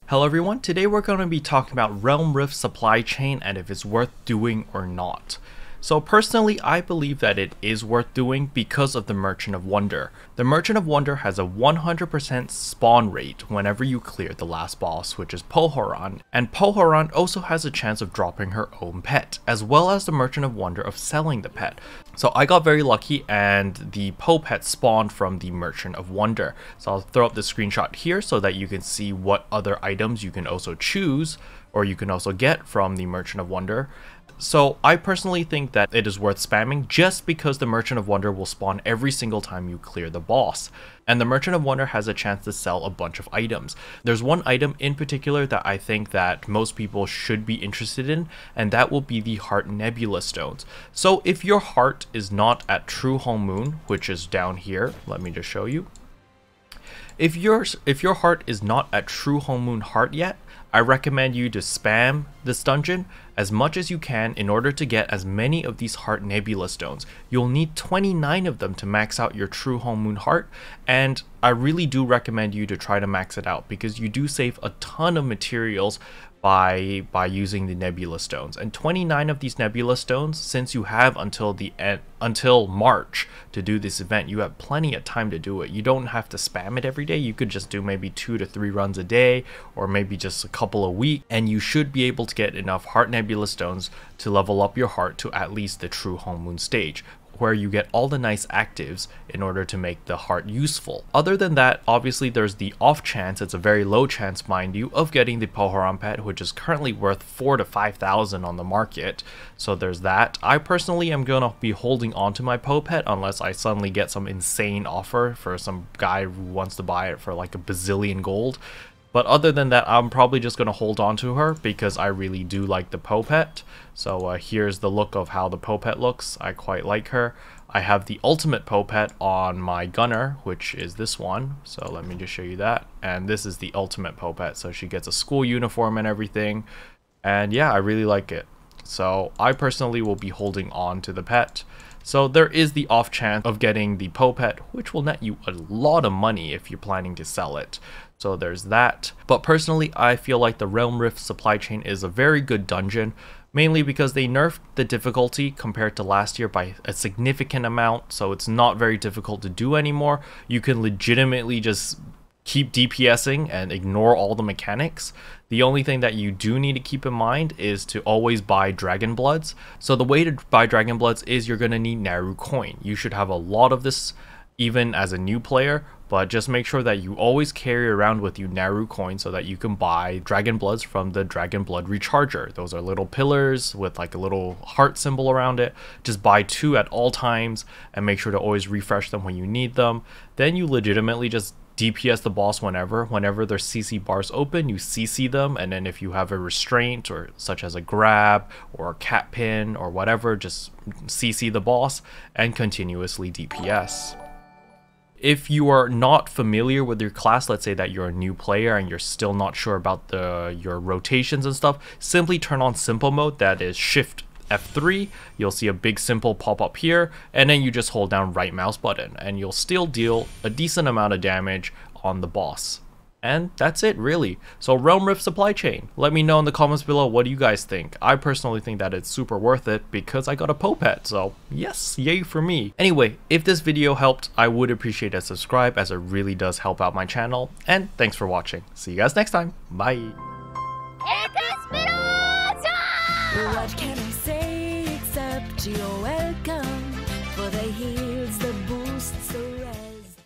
Hello everyone, today we're going to be talking about Realm Rift supply chain and if it's worth doing or not. So personally, I believe that it is worth doing because of the Merchant of Wonder. The Merchant of Wonder has a 100% spawn rate whenever you clear the last boss, which is Pohoran, and Pohoran also has a chance of dropping her own pet, as well as the Merchant of Wonder of selling the pet. So I got very lucky and the Po pet spawned from the Merchant of Wonder. So I'll throw up the screenshot here so that you can see what other items you can also choose, or you can also get from the Merchant of Wonder. So I personally think that it is worth spamming just because the Merchant of Wonder will spawn every single time you clear the boss. And the Merchant of Wonder has a chance to sell a bunch of items. There's one item in particular that I think that most people should be interested in, and that will be the Heart Nebula stones. So if your heart is not at True Home Moon, which is down here, let me just show you. If your heart is not at True Home Moon Heart yet, I recommend you to spam this dungeon as much as you can in order to get as many of these Heart Nebula stones. You'll need 29 of them to max out your True Home Moon Heart, and I really do recommend you to try to max it out because you do save a ton of materials by using the Nebula stones. And 29 of these Nebula stones, since you have until March to do this event, you have plenty of time to do it. You don't have to spam it every day. You could just do maybe 2 to 3 runs a day, or maybe just a couple a week, and you should be able to get enough Heart Nebula stones to level up your heart to at least the True Home Moon stage, where you get all the nice actives in order to make the heart useful. Other than that, obviously there's the off chance, it's a very low chance mind you, of getting the Pohoran pet, which is currently worth 4,000 to 5,000 on the market. So there's that. I personally am gonna be holding on to my Po pet unless I suddenly get some insane offer for some guy who wants to buy it for like a bazillion gold. But other than that, I'm probably just going to hold on to her because I really do like the Po pet. So here's the look of how the Po pet looks. I quite like her. I have the ultimate Po pet on my gunner, which is this one. So let me just show you that. And this is the ultimate Po pet. So she gets a school uniform and everything. And yeah, I really like it. So I personally will be holding on to the pet. So there is the off chance of getting the Po pet, which will net you a lot of money if you're planning to sell it. So there's that. But personally, I feel like the Realm Rift supply chain is a very good dungeon, mainly because they nerfed the difficulty compared to last year by a significant amount, so it's not very difficult to do anymore. You can legitimately just keep DPSing and ignore all the mechanics. The only thing that you do need to keep in mind is to always buy Dragon Bloods. So the way to buy Dragon Bloods is you're going to need Naru coin. You should have a lot of this even as a new player, but just make sure that you always carry around with you Naru coin so that you can buy Dragon Bloods from the Dragon Blood Recharger. Those are little pillars with like a little heart symbol around it. Just buy 2 at all times and make sure to always refresh them when you need them. Then you legitimately just DPS the boss whenever there's CC bars open, you CC them, and then if you have a restraint or such as a grab or a cat pin or whatever, just CC the boss and continuously DPS. If you are not familiar with your class, let's say that you're a new player and you're still not sure about your rotations and stuff, simply turn on simple mode, that is Shift F3. You'll see a big simple pop up here, and then you just hold down right mouse button and you'll still deal a decent amount of damage on the boss. And that's it really. So Realm Rift supply chain. Let me know in the comments below, what do you guys think? I personally think that it's super worth it because I got a Po pet, so yes, yay for me. Anyway, if this video helped, I would appreciate a subscribe as it really does help out my channel. And thanks for watching. See you guys next time. Bye. What can I say except you're welcome for the